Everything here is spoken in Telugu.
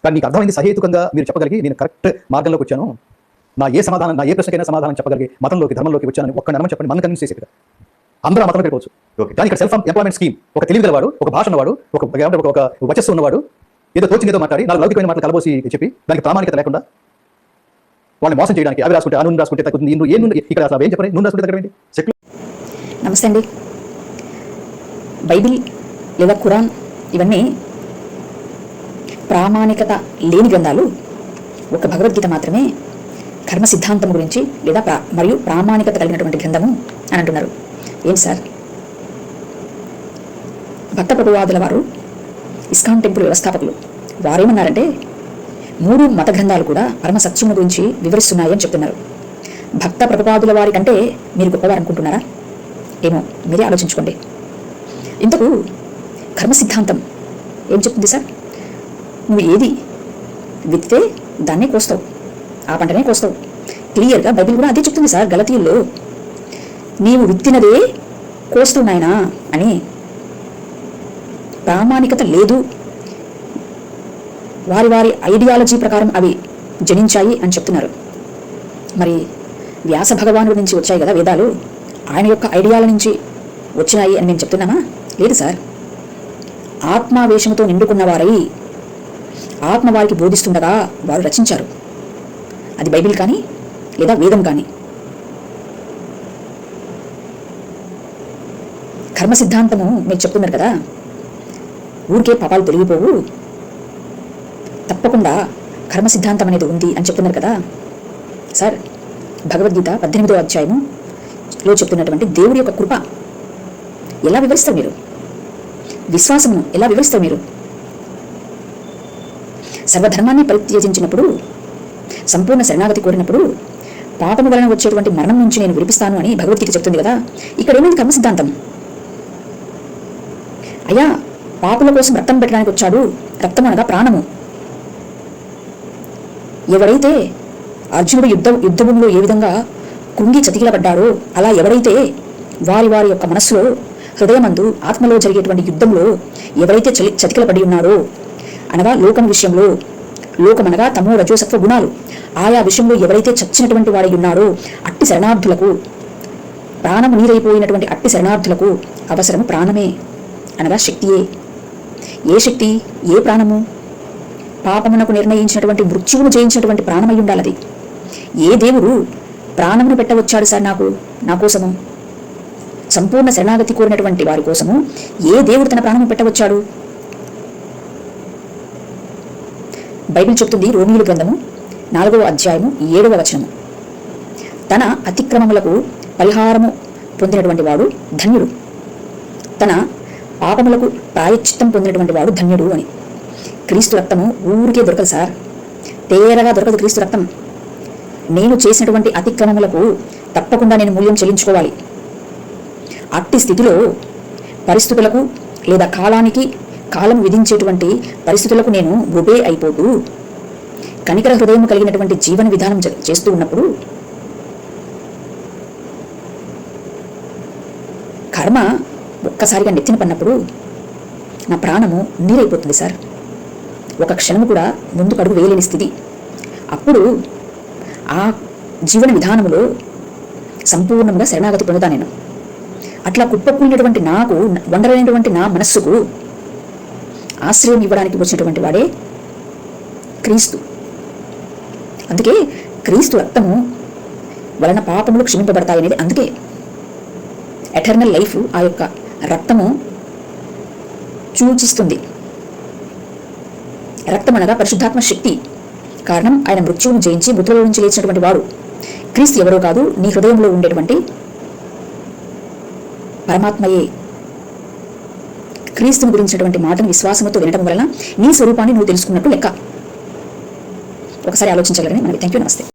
కానీ నీకు అర్థమైంది, సహేతుకంగా మీరు చెప్పగలిగి నేను కరెక్ట్ మార్గంలోకి వచ్చాను, నా ఏ ప్రశ్నకైనా సమాధానం చెప్పగలిగి మతంలోకి ధర్మంలోకి వచ్చానని ఒక్క నమ్మకం చెప్పండి, మన కన్విన్స్ చేసేది అందరూ ఆ మతం పెట్టుకోవచ్చు. కానీ ఇక్కడ సెల్ఫ్ ఎంప్లాయ్మెంట్ స్కీమ్, ఒక తెలివిగలవాడు, ఒక భాష ఉన్నవాడు, ఒక వచస్సు ఉన్నవాడు ఏదో తోచిందేదో మాట్లాడి నాలుగు లౌకికమైన మాటలు కలబోసి చెప్పి దానికి ప్రామాణికత లేకుండా వాళ్ళని మోసం చేయడానికి అవి రాసుకుంటే నూనె రాసుకుంటే ఇక్కడ అసలు ఏం చెప్పండి, నూనె రాసుకుంటే తగ్గండి. నమస్తే అండి. బైబిల్ లేదా ఖురాన్ ఇవన్నీ ప్రామాణికత లేని గ్రంథాలు. ఒక భగవద్గీత మాత్రమే కర్మ సిద్ధాంతం గురించి లేదా మరియు ప్రామాణికత కలిగినటువంటి గ్రంథము అని అంటున్నారు. ఏంటి సార్? భక్త ప్రభువాదుల వారు, ఇస్కాన్ టెంపుల్ వ్యవస్థాపకులు, వారేమన్నారంటే 3 మత గ్రంథాలు కూడా పరమ సత్యము గురించి వివరిస్తున్నాయి అని చెప్తున్నారు. భక్త ప్రభువాదుల వారి కంటే మీరు గొప్పవారు అనుకుంటున్నారా? ఏమో, మీరే ఆలోచించుకోండి. ఇంతకు కర్మ సిద్ధాంతం ఏం చెప్తుంది సార్? నువ్వు ఏది విత్తే దాన్నే కోస్తావు, ఆ పంటనే కోస్తావు. క్లియర్గా బైబిల్ కూడా అదే చెప్తుంది సార్. గలతీయుల్లో నీవు విత్తినదే కోస్తూ నాయనా అని. ప్రామాణికత లేదు, వారి వారి ఐడియాలజీ ప్రకారం అవి జనించాయి అని చెప్తున్నారు. మరి వ్యాస భగవానుడి నుంచి వచ్చాయి కదా వేదాలు, ఆయన యొక్క ఐడియాల నుంచి వచ్చినాయి అని మేము చెప్తున్నామా? లేదు సార్. ఆత్మావేశంతో నిండుకున్న వారై ఆత్మ వారికి బోధిస్తుండగా వారు రచించారు. అది బైబిల్ కానీ లేదా వేదం కానీ. కర్మ సిద్ధాంతము మీరు చెప్తున్నారు కదా, ఊరికే పాపాలు తొలగిపోవు, తప్పకుండా కర్మ సిద్ధాంతం అనేది ఉంది అని చెప్తున్నారు కదా సార్. భగవద్గీత 18వ అధ్యాయములో చెప్తున్నటువంటి దేవుడి యొక్క కృప ఎలా వివరిస్తారు మీరు? విశ్వాసమును ఎలా వివరిస్తారు మీరు? సర్వధర్మాన్ని పరిత్యజించినప్పుడు, సంపూర్ణ శరణాగతి కోరినప్పుడు పాపము వలన వచ్చేటువంటి మరణం నుంచి నేను విడిపిస్తాను అని భగవద్గీత చెప్తుంది కదా. ఇక్కడ ఏమైంది కర్మ సిద్ధాంతం? అయ్యా, పాపుల కోసం రక్తం పెట్టడానికి వచ్చాడు. రక్తం అనగా ప్రాణము. ఎవరైతే అర్జునుడు యుద్ధభూమిలో ఏ విధంగా కుంగి చతికిలబడ్డాడో, అలా ఎవరైతే వారి వారి యొక్క మనస్సులో, హృదయమందు, ఆత్మలో జరిగేటువంటి యుద్ధంలో ఎవరైతే చతికిలపడి ఉన్నాడో, అనగా లోకం విషయంలో, లోకమనగా తమో రజోసత్వ గుణాలు, ఆయా విషయంలో ఎవరైతే చచ్చినటువంటి వాడై ఉన్నాడో అట్టి శరణార్థులకు, ప్రాణము నీరైపోయినటువంటి అట్టి శరణార్థులకు అవసరము ప్రాణమే, అనగా శక్తియే. ఏ శక్తి? ఏ ప్రాణము? పాపమునకు నిర్ణయించినటువంటి మృత్యువును జయించినటువంటి ప్రాణమై ఉండాలది. ఏ దేవుడు ప్రాణమును పెట్టవచ్చాడు సార్ నా కోసము? సంపూర్ణ శరణాగతి కోరినటువంటి వారి కోసము ఏ దేవుడు తన ప్రాణము పెట్టవచ్చాడు? బైబిల్ చెప్తుంది, రోమీయుల గ్రంథము 4వ అధ్యాయము 7వ వచనము, తన అతిక్రమములకు పరిహారము పొందినటువంటి వాడు ధన్యుడు, తన పాపములకు ప్రాయశ్చిత్తం పొందినటువంటి వాడు ధన్యుడు అని. క్రీస్తు రక్తము ఊరికే దొరకదు సార్, తేరగా దొరకదు క్రీస్తు రక్తం. నేను చేసినటువంటి అతిక్రమములకు తప్పకుండా నేను మూల్యం చెల్లించుకోవాలి. అట్టి స్థితిలో పరిస్థితులకు లేదా కాలం విధించేటువంటి పరిస్థితులకు నేను ఒబే అయిపోతూ కనికర హృదయం కలిగినటువంటి జీవన విధానం చేస్తూ ఉన్నప్పుడు కర్మ ఒక్కసారిగా నెత్తిన పడినప్పుడు నా ప్రాణము నీరైపోతుంది సార్. ఒక క్షణము కూడా ముందుకు అడుగు వేయలేని స్థితి. అప్పుడు ఆ జీవన విధానములో సంపూర్ణంగా శరణాగతి పొందుతా నేను. అట్లా కుప్పకూలినటువంటి నాకు, వండరైనటువంటి నా మనస్సుకు ఆశ్రయం ఇవ్వడానికి వచ్చినటువంటి వాడే క్రీస్తు. అందుకే క్రీస్తు రక్తము వలన పాపములు క్షమింపబడతాయి అనేది. అందుకే ఎటర్నల్ లైఫ్ ఆ యొక్క రక్తము సూచిస్తుంది. రక్తం అనగా పరిశుద్ధాత్మ శక్తి. కారణం, ఆయన మృత్యువును జయించి మృతుల నుంచి లేచినటువంటి వాడు. క్రీస్తు ఎవరో కాదు, నీ హృదయంలో ఉండేటువంటి పరమాత్మయే. క్రీస్తుని గురించినటువంటి మాటను విశ్వాసంతో వినడం వలన నీ స్వరూపాన్ని నువ్వు తెలుసుకున్నట్టు లెక్క. ఒకసారి ఆలోచించగలరని మనకి. థ్యాంక్ యూ, నమస్తే.